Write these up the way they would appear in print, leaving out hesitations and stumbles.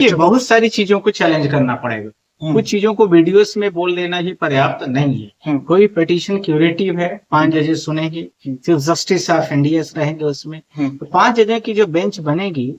ये बहुत सारी चीजों को चैलेंज करना पड़ेगा। कुछ चीजों को वीडियोस में बोल देना ही पर्याप्त नहीं है। कोई पिटीशन क्यूरेटिव है, 5 जजेस सुनेगी, सिर्फ जस्टिस ऑफ इंडिया रहेंगे उसमें। तो 5 जजेस की जो बेंच बनेगी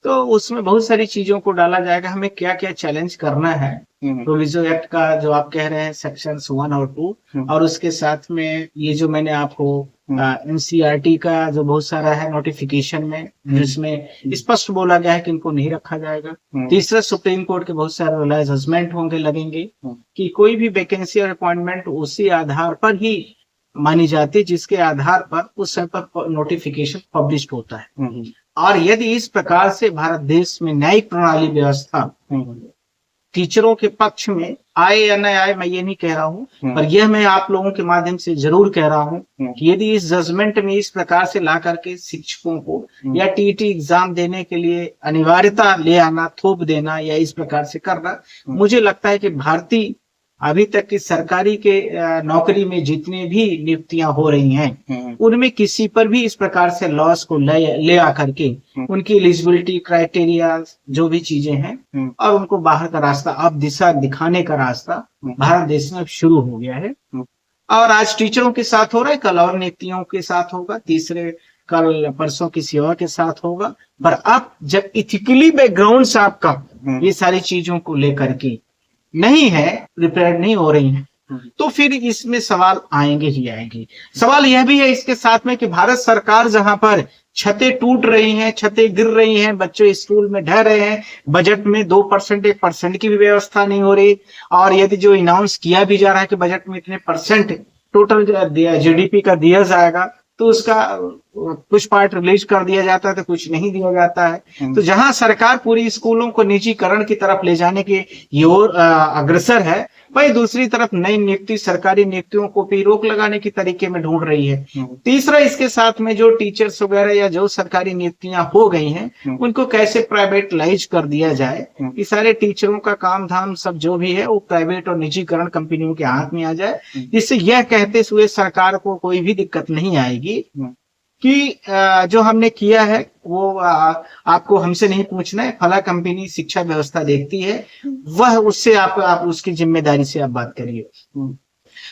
तो उसमें बहुत सारी चीजों को डाला जाएगा, हमें क्या क्या चैलेंज करना है। प्रोविजो एक्ट का जो आप कह रहे हैं सेक्शन 1 और 2, और उसके साथ में ये जो मैंने आपको एनसीईआरटी का जो बहुत सारा है नोटिफिकेशन में, जिसमें स्पष्ट बोला गया है कि इनको नहीं रखा जाएगा। तीसरा, सुप्रीम कोर्ट के बहुत सारे जजमेंट होंगे लगेंगे कि कोई भी वैकेंसी और अपॉइंटमेंट उसी आधार पर ही मानी जाती है जिसके आधार पर उस समय पर नोटिफिकेशन पब्लिश होता है। और यदि इस प्रकार से भारत देश में न्यायिक प्रणाली व्यवस्था टीचरों के पक्ष में आए या न आए, मैं ये नहीं कह रहा हूँ, पर यह मैं आप लोगों के माध्यम से जरूर कह रहा हूँ कि यदि इस जजमेंट में इस प्रकार से ला करके शिक्षकों को या टीईटी एग्जाम देने के लिए अनिवार्यता ले आना, थोप देना या इस प्रकार से करना, मुझे लगता है कि भारतीय अभी तक की सरकारी के नौकरी में जितने भी नियुक्तियां हो रही हैं उनमें किसी पर भी इस प्रकार से लॉस को ले आकर के उनकी एलिजिबिलिटी क्राइटेरिया जो भी चीजें हैं और उनको बाहर का रास्ता, अब दिशा दिखाने का रास्ता भारत देश में अब शुरू हो गया है। और आज टीचरों के साथ हो रहा है, कल और नियुक्तियों के साथ होगा, तीसरे कल परसों की सेवा के साथ होगा। पर अब जब इथिकली बैकग्राउंड से आपका ये सारी चीजों को लेकर के नहीं है, प्रिपेयर नहीं हो रही हैं, तो फिर इसमें सवाल आएंगे ही आएंगे। सवाल यह भी है इसके साथ में कि भारत सरकार जहां पर छतें टूट रही हैं, छतें गिर रही हैं, बच्चे स्कूल में ढह रहे हैं, बजट में 2% 1% की भी व्यवस्था नहीं हो रही, और यदि जो अनाउंस किया भी जा रहा है कि बजट में इतने % टोटल जीडीपी का दिया जाएगा, तो उसका कुछ पार्ट रिलीज कर दिया जाता है तो कुछ नहीं दिया जाता है। तो जहां सरकार पूरी स्कूलों को निजीकरण की तरफ ले जाने की ओर अग्रसर है, वही दूसरी तरफ नई नियुक्ति, सरकारी नियुक्तियों को भी रोक लगाने की तरीके में ढूंढ रही है। तीसरा, इसके साथ में जो टीचर्स वगैरह या जो सरकारी नियुक्तियां हो गई हैं उनको कैसे प्राइवेटलाइज कर दिया जाए कि सारे टीचरों का काम धाम सब जो भी है वो प्राइवेट और निजीकरण कंपनियों के हाथ में आ जाए, जिससे यह कहते हुए सरकार को कोई भी दिक्कत नहीं आएगी कि जो हमने किया है वो आपको हमसे नहीं पूछना है, फला कंपनी शिक्षा व्यवस्था देखती है, वह उससे आप उसकी जिम्मेदारी से आप बात करिए।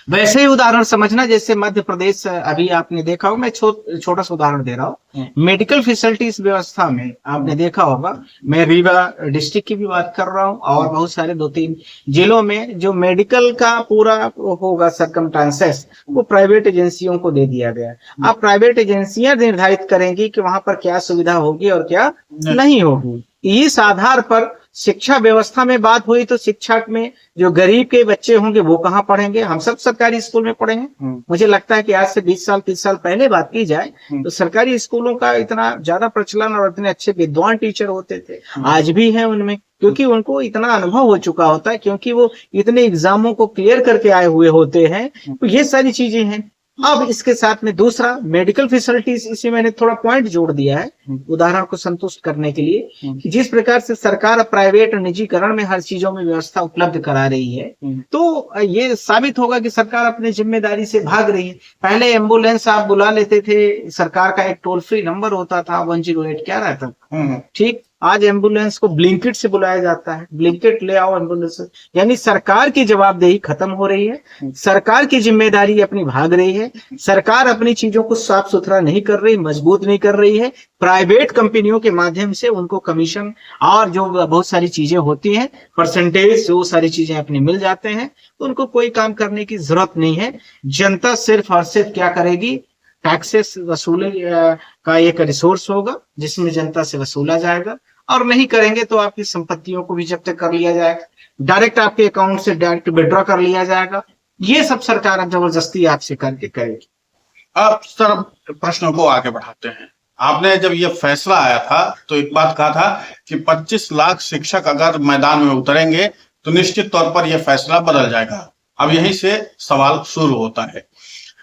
वैसे ही उदाहरण समझना, जैसे मध्य प्रदेश अभी आपने देखा होगा, मैं छोटा सा उदाहरण दे रहा हूँ, मेडिकल फैसिलिटीज व्यवस्था में आपने देखा होगा, मैं रीवा डिस्ट्रिक्ट की भी बात कर रहा हूँ और बहुत सारे 2-3 जिलों में जो मेडिकल का पूरा होगा सर्कमस्टांसेस वो प्राइवेट एजेंसियों को दे दिया गया। अब प्राइवेट एजेंसियां निर्धारित करेंगी कि वहां पर क्या सुविधा होगी और क्या नहीं होगी। इस आधार पर शिक्षा व्यवस्था में बात हुई तो शिक्षा में जो गरीब के बच्चे होंगे वो कहाँ पढ़ेंगे? हम सब सरकारी स्कूल में पढ़े हैं। मुझे लगता है कि आज से 20 साल 30 साल पहले बात की जाए तो सरकारी स्कूलों का इतना ज्यादा प्रचलन और इतने अच्छे विद्वान टीचर होते थे, आज भी हैं उनमें, क्योंकि उनको इतना अनुभव हो चुका होता है, क्योंकि वो इतने एग्जामों को क्लियर करके आए हुए होते हैं। तो ये सारी चीजें हैं। अब इसके साथ में दूसरा, मेडिकल फैसिलिटीज, इसे मैंने थोड़ा पॉइंट जोड़ दिया है उदाहरण को संतुष्ट करने के लिए कि जिस प्रकार से सरकार प्राइवेट और निजीकरण में हर चीजों में व्यवस्था उपलब्ध करा रही है, तो ये साबित होगा कि सरकार अपनी जिम्मेदारी से भाग रही है। पहले एम्बुलेंस आप बुला लेते थे, सरकार का एक टोल फ्री नंबर होता था 108 क्या रहता, ठीक, आज एम्बुलेंस को ब्लिंकिट से बुलाया जाता है, ब्लिंकिट ले आओ एम्बुलेंस। यानी सरकार की जवाबदेही खत्म हो रही है, सरकार की जिम्मेदारी अपनी भाग रही है, सरकार अपनी चीजों को साफ सुथरा नहीं कर रही, मजबूत नहीं कर रही है, प्राइवेट कंपनियों के माध्यम से उनको कमीशन और जो बहुत सारी चीजें होती हैं, परसेंटेज, वो सारी चीजें अपनी मिल जाते हैं, तो उनको कोई काम करने की जरूरत नहीं है। जनता सिर्फ और सिर्फ क्या करेगी? टैक्सेस वसूले का एक रिसोर्स होगा जिसमें जनता से वसूला जाएगा, और नहीं करेंगे तो आपकी संपत्तियों को भी जब्त कर लिया जाएगा, डायरेक्ट आपके अकाउंट से डायरेक्ट विड्रॉ कर लिया जाएगा। ये सब सरकार अब जबरदस्ती आपसे करके करेगी। अब सर प्रश्नों को आगे बढ़ाते हैं। आपने जब ये फैसला आया था तो एक बात कहा था कि 25 लाख शिक्षक अगर मैदान में उतरेंगे तो निश्चित तौर पर यह फैसला बदल जाएगा। अब यहीं से सवाल शुरू होता है।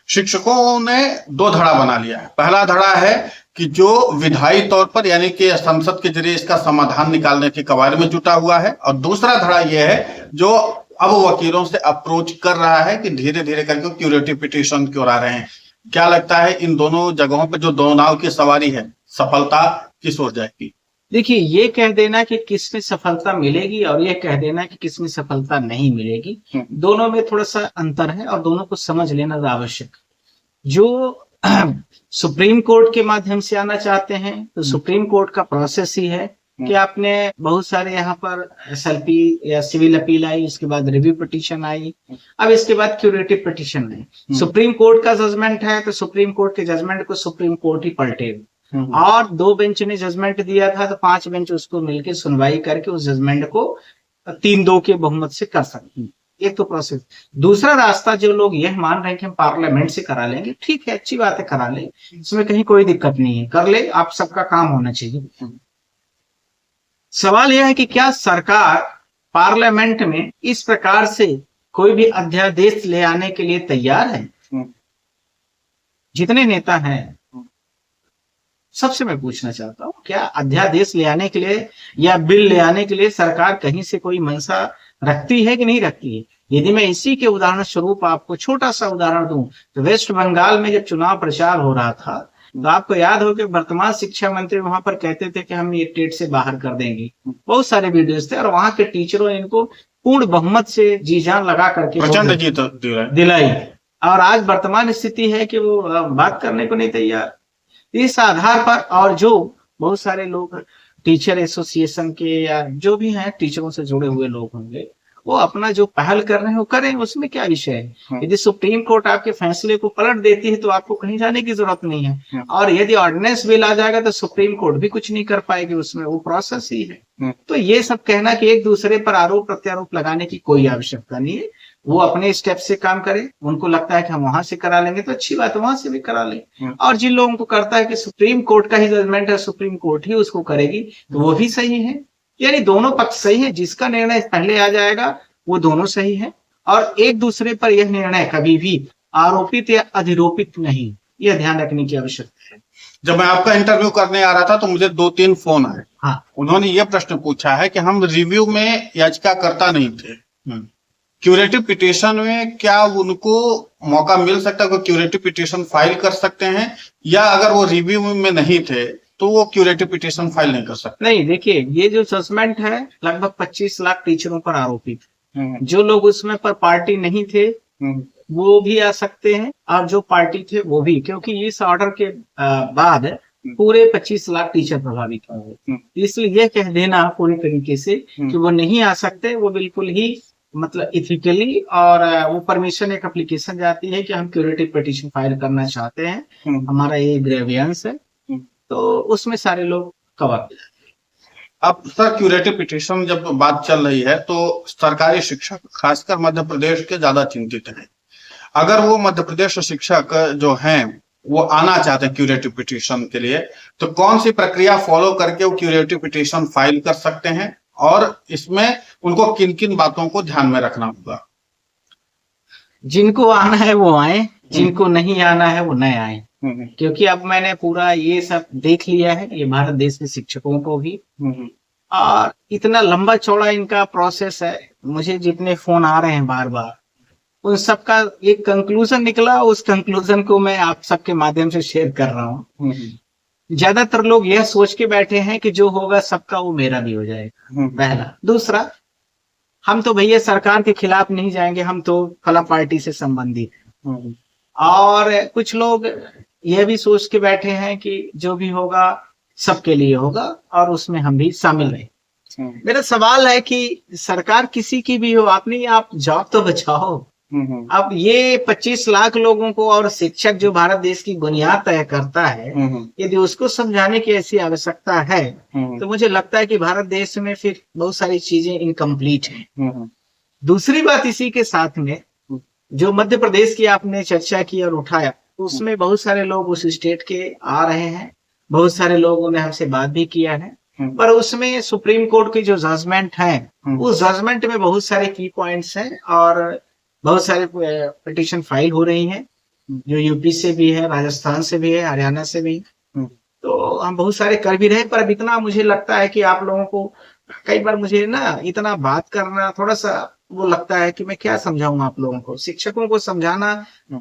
शिक्षकों ने 2 धड़ा बना लिया है। पहला धड़ा है कि जो विधायी तौर पर यानी कि संसद के जरिए इसका समाधान निकालने की कवायद में जुटा हुआ है, और दूसरा धड़ा यह है जो अब वकीलों से अप्रोच कर रहा है कि धीरे धीरे करके क्यूरेटिव पिटीशन की ओर आ रहे हैं। क्या लगता है इन दोनों जगहों पर जो दो नाव की सवारी है, सफलता किस ओर जाएगी? देखिए, ये कह देना कि किसमें सफलता मिलेगी और ये कह देना कि किसमें सफलता नहीं मिलेगी, दोनों में थोड़ा सा अंतर है और दोनों को समझ लेना आवश्यक है। जो सुप्रीम कोर्ट के माध्यम से आना चाहते हैं तो सुप्रीम कोर्ट का प्रोसेस ही है कि आपने बहुत सारे यहाँ पर एसएलपी या सिविल अपील आई, उसके बाद रिव्यू पिटीशन आई, अब इसके बाद क्यूरेटिव पिटीशन आई। सुप्रीम कोर्ट का जजमेंट है तो सुप्रीम कोर्ट के जजमेंट को सुप्रीम कोर्ट ही पलटेगा, और 2 बेंच ने जजमेंट दिया था तो 5 बेंच उसको मिलकर सुनवाई करके उस जजमेंट को 3-2 के बहुमत से कर सकती है। एक तो प्रोसेस। दूसरा रास्ता, जो लोग यह मान रहे हैं कि हम पार्लियामेंट से करा लेंगे, ठीक है, अच्छी बात है, करा ले, इसमें कहीं कोई दिक्कत नहीं है, कर ले, आप सबका काम होना चाहिए। सवाल यह है कि क्या सरकार पार्लियामेंट में इस प्रकार से कोई भी अध्यादेश ले आने के लिए तैयार है? जितने नेता हैं सबसे मैं पूछना चाहता हूं, क्या अध्यादेश ले आने के लिए या बिल ले आने के लिए सरकार कहीं से कोई मंशा रखती है कि नहीं रखती है? यदि मैं इसी के उदाहरण स्वरूप आपको छोटा सा उदाहरण दूं तो वेस्ट बंगाल में जब चुनाव प्रचार हो रहा था तो आपको याद हो कि वर्तमान शिक्षा मंत्री वहां पर कहते थे कि हम ये टेट से बाहर कर देंगे। बहुत सारे वीडियोस थे और वहां के टीचरों ने इनको पूर्ण बहुमत से जी जान लगा करके प्रचंड जीत दिलाई, और आज वर्तमान स्थिति है कि वो बात करने को नहीं तैयार। इस आधार पर, और जो बहुत सारे लोग टीचर एसोसिएशन के या जो भी हैं टीचरों से जुड़े हुए लोग होंगे, वो अपना जो पहल कर रहे हैं वो करें, उसमें क्या विषय है। यदि सुप्रीम कोर्ट आपके फैसले को पलट देती है तो आपको कहीं जाने की जरूरत नहीं है, और यदि ऑर्डिनेंस बिल आ जाएगा तो सुप्रीम कोर्ट भी कुछ नहीं कर पाएगी, उसमें वो प्रोसेस ही है। तो ये सब कहना कि एक दूसरे पर आरोप प्रत्यारोप लगाने की कोई आवश्यकता नहीं है। वो अपने स्टेप से काम करे, उनको लगता है कि हम वहां से करा लेंगे तो अच्छी बात है, वहां से भी करा लें। और जिन लोगों को करता है कि सुप्रीम कोर्ट का ही जजमेंट है, सुप्रीम कोर्ट ही उसको करेगी, तो वो भी सही है। यानी दोनों पक्ष सही है, जिसका निर्णय पहले आ जाएगा वो दोनों सही है, और एक दूसरे पर यह निर्णय कभी भी आरोपित या अधिरोपित नहीं, यह ध्यान रखने की आवश्यकता है। जब मैं आपका इंटरव्यू करने आ रहा था तो मुझे 2-3 फोन आए। हाँ, उन्होंने ये प्रश्न पूछा है कि हम रिव्यू में याचिकाकर्ता नहीं थे, क्यूरेटिव पिटीशन में क्या उनको मौका मिल सकता है, कोई क्यूरेटिव पिटीशन फाइल कर सकते हैं, या अगर वो रिव्यू में नहीं थे तो वो क्यूरेटिव पिटीशन फाइल नहीं कर सकते? नहीं, देखिए, ये जो जजमेंट है लगभग 25 लाख टीचरों पर आरोपित, जो लोग उसमें पर पार्टी नहीं थे वो भी आ सकते हैं, और जो पार्टी थे वो भी, क्योंकि इस ऑर्डर के बाद पूरे 25 लाख टीचर प्रभावित होंगे। इसलिए यह कह देना पूरी तरीके से कि वो नहीं आ सकते, वो बिल्कुल ही मतलब इथिकली, और वो परमिशन एक एप्लीकेशन जाती है कि हम क्यूरेटिव पिटीशन फाइल करना चाहते हैं, हमारा ये ग्रेवियंस है, तो उसमें सारे लोग कवर। अब सर, क्यूरेटिव पिटीशन जब बात चल रही है तो सरकारी शिक्षक खासकर मध्य प्रदेश के ज्यादा चिंतित हैं। अगर वो मध्य प्रदेश शिक्षक जो हैं वो आना चाहते हैं क्यूरेटिव पिटीशन के लिए, तो कौन सी प्रक्रिया फॉलो करके वो क्यूरेटिव पिटीशन फाइल कर सकते हैं, और इसमें उनको किन किन बातों को ध्यान में रखना होगा? जिनको आना है वो आए, जिनको नहीं आना है वो न आए, क्योंकि अब मैंने पूरा ये सब देख लिया है, ये भारत देश के शिक्षकों को भी, और इतना लंबा चौड़ा इनका प्रोसेस है। मुझे जितने फोन आ रहे हैं बार बार, उन सबका एक कंक्लूजन निकला, उस कंक्लूजन को मैं आप सबके माध्यम से शेयर कर रहा हूँ। ज्यादातर लोग यह सोच के बैठे हैं कि जो होगा सबका वो मेरा भी हो जाएगा, पहला। दूसरा, हम तो भैया सरकार के खिलाफ नहीं जाएंगे, हम तो फला पार्टी से संबंधित हैं। और कुछ लोग यह भी सोच के बैठे हैं कि जो भी होगा सबके लिए होगा और उसमें हम भी शामिल रहे। मेरा सवाल है कि सरकार किसी की भी हो, अपनी आप जॉब तो बचाओ। अब ये 25 लाख लोगों को, और शिक्षक जो भारत देश की बुनियाद तय करता है, यदि उसको समझाने की ऐसी आवश्यकता है तो मुझे लगता है कि भारत देश में फिर बहुत सारी चीजें इनकम्प्लीट हैं। दूसरी बात इसी के साथ में, जो मध्य प्रदेश की आपने चर्चा की और उठाया, उसमें बहुत सारे लोग उस स्टेट के आ रहे हैं, बहुत सारे लोगों ने हमसे बात भी किया है, पर उसमें सुप्रीम कोर्ट की जो जजमेंट है, उस जजमेंट में बहुत सारे की पॉइंट्स हैं, और बहुत सारे पिटीशन फाइल हो रही हैं, जो यूपी से भी है, राजस्थान से भी है, हरियाणा से भी। तो हम बहुत सारे कर भी रहे, पर अब इतना मुझे लगता है कि आप लोगों को कई बार मुझे ना इतना बात करना थोड़ा सा वो लगता है कि मैं क्या समझाऊं आप लोगों को। शिक्षकों को समझाना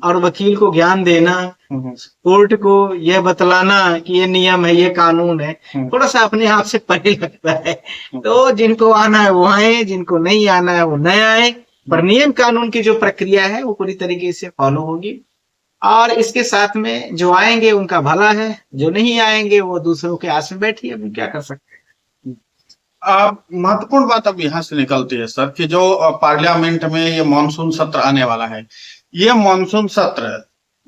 और वकील को ज्ञान देना, कोर्ट को यह बतलाना कि ये नियम है, ये कानून है, थोड़ा सा अपने आप से परे लगता है। तो जिनको आना है वो आए, जिनको नहीं आना है वो न आए, पर नियम कानून की जो प्रक्रिया है वो पूरी तरीके से फॉलो होगी। और इसके साथ में जो आएंगे उनका भला है, जो नहीं आएंगे वो दूसरों के आस में बैठिए, अब क्या कर सकते हैं। महत्वपूर्ण बात अब यहाँ से निकलती है सर कि जो पार्लियामेंट में ये मानसून सत्र आने वाला है, ये मानसून सत्र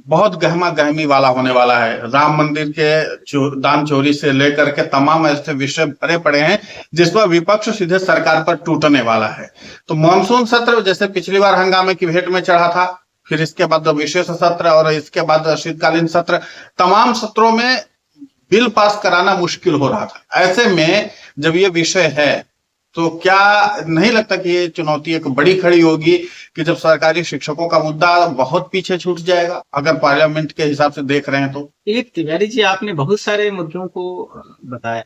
बहुत गहमा गहमी वाला होने वाला है। राम मंदिर के दान चोरी से लेकर के तमाम ऐसे विषय भरे पड़े हैं जिस पर विपक्ष सीधे सरकार पर टूटने वाला है। तो मानसून सत्र जैसे पिछली बार हंगामे की भेंट में चढ़ा था, फिर इसके बाद विशेष सत्र और इसके बाद शीतकालीन सत्र, तमाम सत्रों में बिल पास कराना मुश्किल हो रहा था। ऐसे में जब ये विषय है तो क्या नहीं लगता कि ये चुनौती एक बड़ी खड़ी होगी कि जब सरकारी शिक्षकों का मुद्दा बहुत पीछे छूट जाएगा, अगर पार्लियामेंट के हिसाब से देख रहे हैं तो? एक तिवारी जी, आपने बहुत सारे मुद्दों को बताया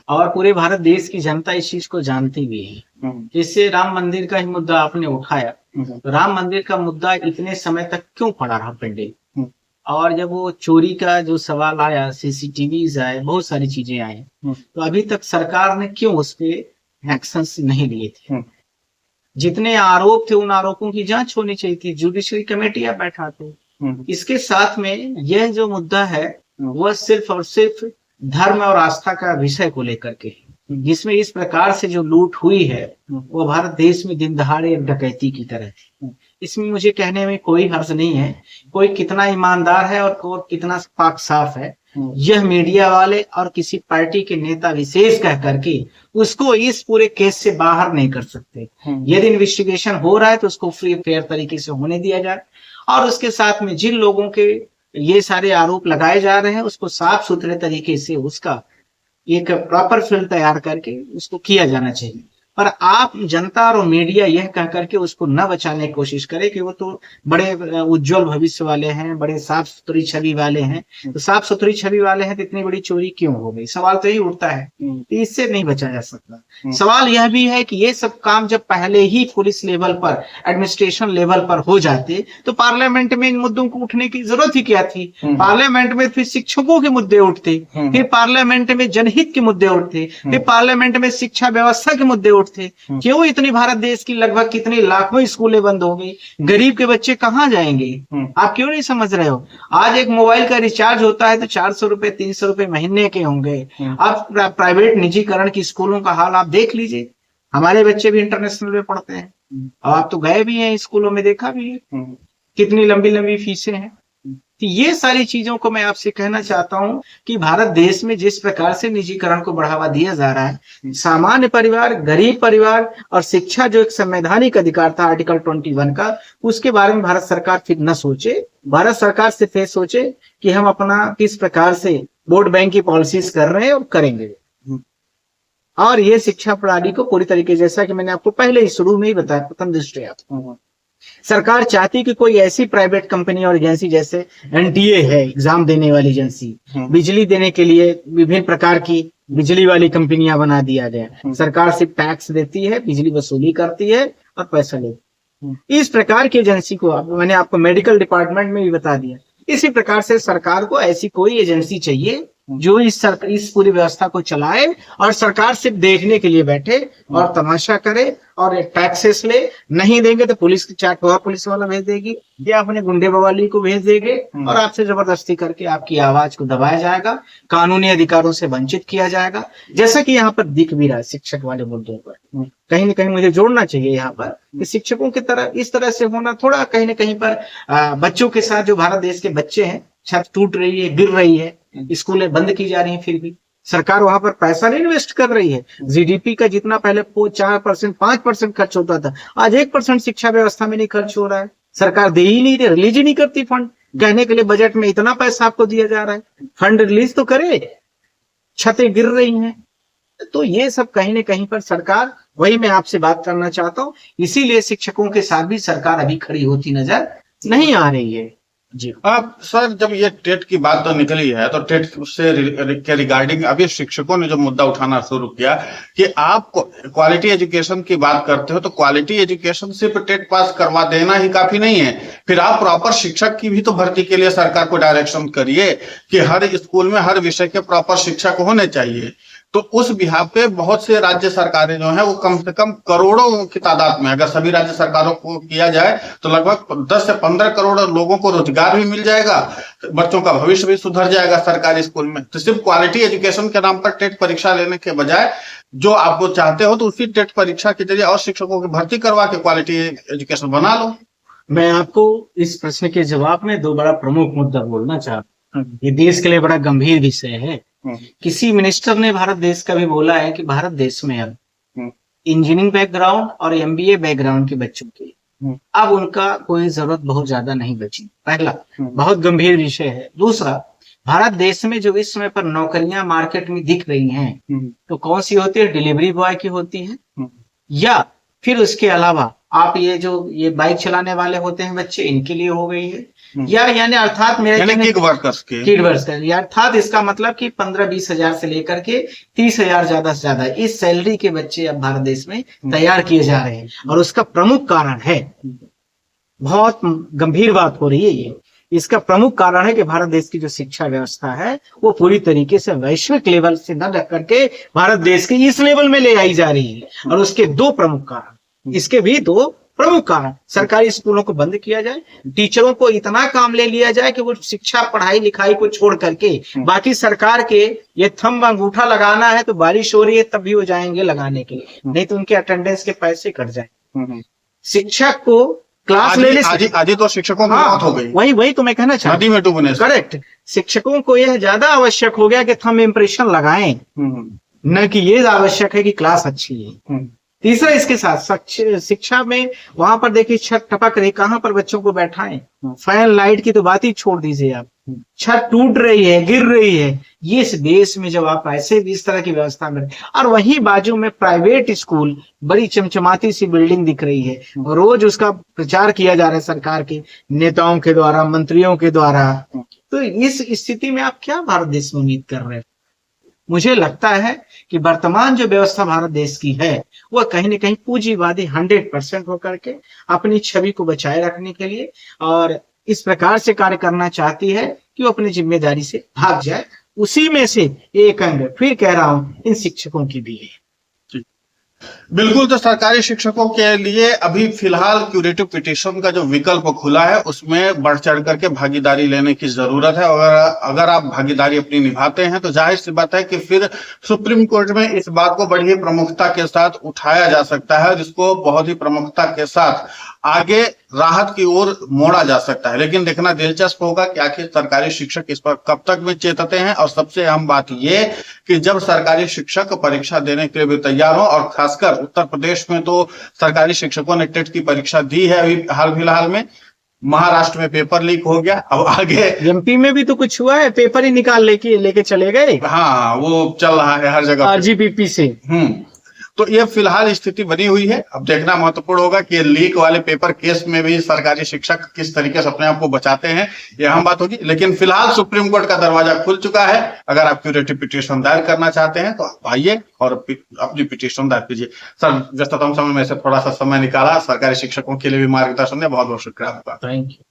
और पूरे भारत देश की जनता इस चीज को जानती भी है। जैसे राम मंदिर का ही मुद्दा आपने उठाया, तो राम मंदिर का मुद्दा इतने समय तक क्यों पड़ा रहा पेंडिंग? और जब वो चोरी का जो सवाल आया, सीसीटीवी आए, बहुत सारी चीजें आई, तो अभी तक सरकार ने क्यों उस पे एक्शंस नहीं लिए थे? जितने आरोप थे उन आरोपों की जांच होनी चाहिए थी, जुडिशरी कमेटियां बैठाते। इसके साथ में यह जो मुद्दा है वह सिर्फ और सिर्फ धर्म और आस्था का विषय को लेकर के, जिसमें इस प्रकार से जो लूट हुई है वो भारत देश में दिन दहाड़े डकैती की तरह है। इसमें मुझे कहने में कोई हर्ज नहीं है, कोई कितना ईमानदार है और कितना पाक साफ है, यह मीडिया वाले और किसी पार्टी के नेता विशेष कह करके उसको इस पूरे केस से बाहर नहीं कर सकते। यदि इन्वेस्टिगेशन हो रहा है तो उसको फ्री फेयर तरीके से होने दिया जाए, और उसके साथ में जिन लोगों के ये सारे आरोप लगाए जा रहे हैं उसको साफ सुथरे तरीके से उसका एक प्रॉपर फिल्म तैयार करके उसको किया जाना चाहिए। पर आप जनता और मीडिया यह कह करके उसको न बचाने की कोशिश करे कि वो तो बड़े उज्जवल भविष्य वाले हैं, बड़े साफ सुथरी छवि वाले हैं, तो साफ सुथरी छवि वाले हैं तो इतनी बड़ी चोरी क्यों हो गई? सवाल तो यही उठता है। इससे नहीं बचा जा सकता। सवाल यह भी है कि ये सब काम जब पहले ही पुलिस लेवल पर, एडमिनिस्ट्रेशन लेवल पर हो जाते तो पार्लियामेंट में इन मुद्दों को उठने की जरूरत ही क्या थी? पार्लियामेंट में फिर शिक्षकों के मुद्दे उठते, फिर पार्लियामेंट में जनहित के मुद्दे उठते, फिर पार्लियामेंट में शिक्षा व्यवस्था के मुद्दे उठते। क्यों इतनी भारत देश की लगभग कितनी लाखों स्कूलें बंद हो गई? गरीब के बच्चे कहाँ जाएंगे? आप क्यों नहीं समझ रहे हो? आज एक मोबाइल का रिचार्ज होता है तो 400 रुपए 300 रुपए महीने के होंगे। आप प्राइवेट निजीकरण की स्कूलों का हाल आप देख लीजिए। हमारे बच्चे भी इंटरनेशनल में पढ़ते हैं और आप तो गए भी हैं स्कूलों में, देखा भी है कितनी लंबी लंबी फीसें हैं। तो ये सारी चीजों को मैं आपसे कहना चाहता हूं कि भारत देश में जिस प्रकार से निजीकरण को बढ़ावा दिया जा रहा है, सामान्य परिवार, गरीब परिवार और शिक्षा जो एक संवैधानिक अधिकार था आर्टिकल 21 का, उसके बारे में भारत सरकार फिर न सोचे। भारत सरकार सिर्फ ये सोचे कि हम अपना किस प्रकार से वोट बैंक की पॉलिसीज कर रहे हैं और करेंगे, और ये शिक्षा प्रणाली को पूरी तरीके, जैसा कि मैंने आपको पहले ही शुरू में ही बताया, प्रथम दृष्टया सरकार चाहती कि कोई ऐसी प्राइवेट कंपनी और एजेंसी जैसे एनटीए है, एग्जाम देने वाली एजेंसी, बिजली देने के लिए विभिन्न प्रकार की बिजली वाली कंपनियां बना दिया जाए। सरकार सिर्फ टैक्स देती है, बिजली वसूली करती है और पैसा लेती है। इस प्रकार की एजेंसी को मैंने आपको मेडिकल डिपार्टमेंट में भी बता दिया। इसी प्रकार से सरकार को ऐसी कोई एजेंसी चाहिए जो इस पूरी व्यवस्था को चलाए और सरकार सिर्फ देखने के लिए बैठे और तमाशा करे और टैक्सेस ले। नहीं देंगे तो पुलिस की चाट हुआ पुलिस वाला भेज देगी या अपने गुंडे बवाली को भेज देंगे और आपसे जबरदस्ती करके आपकी आवाज को दबाया जाएगा, कानूनी अधिकारों से वंचित किया जाएगा, जैसा कि यहाँ पर दिख भी रहा है शिक्षक वाले मुद्दों पर। कहीं ना कहीं मुझे जोड़ना चाहिए यहाँ पर कि शिक्षकों की तरह इस तरह से होना थोड़ा कहीं ना कहीं पर बच्चों के साथ, जो भारत देश के बच्चे हैं, छत टूट रही है, गिर रही है, स्कूलें बंद की जा रही हैं, फिर भी सरकार वहां पर पैसा नहीं इन्वेस्ट कर रही है। जीडीपी का जितना पहले 4%, 5% खर्च होता था, आज 1% शिक्षा व्यवस्था में नहीं खर्च हो रहा है। सरकार दे ही नहीं रही, रिलीज ही नहीं करती फंड। कहने के लिए बजट में इतना पैसा आपको दिया जा रहा है, फंड रिलीज तो करे, छतें गिर रही हैं। तो ये सब कहीं ना कहीं पर सरकार, वही मैं आपसे बात करना चाहता हूँ, इसीलिए शिक्षकों के साथ भी सरकार अभी खड़ी होती नजर नहीं आ रही है। जी। अब सर जब ये टेट की बात तो निकली है तो टेट से के रिगार्डिंग अभी शिक्षकों ने जो मुद्दा उठाना शुरू किया कि आप क्वालिटी एजुकेशन की बात करते हो तो क्वालिटी एजुकेशन सिर्फ टेट पास करवा देना ही काफी नहीं है, फिर आप प्रॉपर शिक्षक की भी तो भर्ती के लिए सरकार को डायरेक्शन करिए कि हर स्कूल में हर विषय के प्रॉपर शिक्षक होने चाहिए। तो उस बिहार पे बहुत से राज्य सरकारें जो है वो कम से कम करोड़ों की तादाद में, अगर सभी राज्य सरकारों को किया जाए तो लगभग 10 से 15 करोड़ लोगों को रोजगार भी मिल जाएगा, बच्चों का भविष्य भी सुधर जाएगा सरकारी स्कूल में। तो सिर्फ क्वालिटी एजुकेशन के नाम पर टेट परीक्षा लेने के बजाय जो आप चाहते हो तो उसी टेट परीक्षा के जरिए और शिक्षकों की भर्ती करवा के क्वालिटी एजुकेशन बना लो। मैं आपको इस प्रश्न के जवाब में दो बड़ा प्रमुख मुद्दा बोलना चाहता हूँ। ये देश के लिए बड़ा गंभीर विषय है। किसी मिनिस्टर ने भारत देश का भी बोला है कि भारत देश में अब इंजीनियरिंग बैकग्राउंड और एमबीए बैकग्राउंड के बच्चों की अब उनका कोई जरूरत बहुत ज्यादा नहीं बची। पहला बहुत गंभीर विषय है। दूसरा, भारत देश में जो इस समय पर नौकरियां मार्केट में दिख रही हैं तो कौन सी होती है? डिलीवरी बॉय की होती है, या फिर उसके अलावा आप ये बाइक चलाने वाले होते हैं बच्चे, इनके लिए हो गई है, या यानी अर्थात मेरे किड वर्कर्स के किड वर्कर्स, या अर्थात इसका मतलब कि 15-20 हजार से लेकर के 30 हजार ज्यादा से ज्यादा इस सैलरी के बच्चे अब भारत देश में तैयार किए जा रहे हैं। और उसका प्रमुख कारण है, बहुत गंभीर बात हो रही है ये, इसका प्रमुख कारण है कि भारत देश की जो शिक्षा व्यवस्था है वो पूरी तरीके से वैश्विक लेवल से न रख करके भारत देश के इस लेवल में ले आई जा रही है। और उसके दो प्रमुख कारण, इसके भी दो प्रमुख कारण, सरकारी स्कूलों को बंद किया जाए, टीचरों को इतना काम ले लिया जाए कि वो शिक्षा पढ़ाई लिखाई को छोड़ करके बाकी सरकार के ये थंब अंगूठा लगाना है तो बारिश हो रही है तब भी वो जाएंगे लगाने के लिए, नहीं तो उनके अटेंडेंस के पैसे कट जाए। शिक्षक को क्लास लेने से आज तो शिक्षकों की मौत हो गई, वही तो मैं कहना चाहता नदी में डूबने से। करेक्ट। शिक्षकों को यह ज्यादा आवश्यक हो गया कि थंब इम्प्रेशन लगाएं, न कि ये आवश्यक है कि क्लास अच्छी है। तीसरा, इसके साथ शिक्षा में वहां पर देखिए छत टपक रही, कहां पर बच्चों को बैठाएं? फैन लाइट की तो बात ही छोड़ दीजिए आप, छत टूट रही है, गिर रही है। ये इस देश में जब आप ऐसे भी इस तरह की व्यवस्था में, और वहीं बाजू में प्राइवेट स्कूल, बड़ी चमचमाती सी बिल्डिंग दिख रही है, रोज उसका प्रचार किया जा रहा है सरकार के नेताओं के द्वारा, मंत्रियों के द्वारा। तो इस स्थिति में आप क्या भारत देश में उम्मीद कर रहे हैं? मुझे लगता है कि वर्तमान जो व्यवस्था भारत देश की है वह कहीं न कहीं पूंजीवादी 100% होकर के अपनी छवि को बचाए रखने के लिए और इस प्रकार से कार्य करना चाहती है कि वो अपनी जिम्मेदारी से भाग जाए। उसी में से एक अंग, फिर कह रहा हूं, इन शिक्षकों की भी है। बिल्कुल, तो सरकारी शिक्षकों के लिए अभी फिलहाल क्यूरेटिव पिटीशन का जो विकल्प खुला है उसमें बढ़ चढ़ करके भागीदारी लेने की जरूरत है। और अगर आप भागीदारी अपनी निभाते हैं तो जाहिर सी बात है कि फिर सुप्रीम कोर्ट में इस बात को बड़ी प्रमुखता के साथ उठाया जा सकता है, जिसको बहुत ही प्रमुखता के साथ आगे राहत की ओर मोड़ा जा सकता है। लेकिन देखना दिलचस्प होगा कि आखिर सरकारी शिक्षक इस पर कब तक में चेतते हैं। और सबसे अहम बात ये कि जब सरकारी शिक्षक परीक्षा देने के लिए भी तैयार हो, और खासकर उत्तर प्रदेश में तो सरकारी शिक्षकों ने टेट की परीक्षा दी है अभी हाल फिलहाल में, महाराष्ट्र में पेपर लीक हो गया, अब आगे एमपी में भी तो कुछ हुआ है, पेपर ही निकाल लेके चले गए। हाँ, वो चल रहा है हर जगह आरजीपीपी से। तो ये फिलहाल स्थिति बनी हुई है। अब देखना महत्वपूर्ण होगा कि लीक वाले पेपर केस में भी सरकारी शिक्षक किस तरीके से अपने आप को बचाते हैं, ये अहम बात होगी। लेकिन फिलहाल सुप्रीम कोर्ट का दरवाजा खुल चुका है। अगर आप क्यूरेटिव पिटीशन दायर करना चाहते हैं तो आप आइए और अपनी पिटीशन दायर कीजिए। सर, व्यस्ततम समय में से थोड़ा सा समय निकाला सरकारी शिक्षकों के लिए भी मार्गदर्शन है, बहुत बहुत शुक्रिया आपका। Thank you.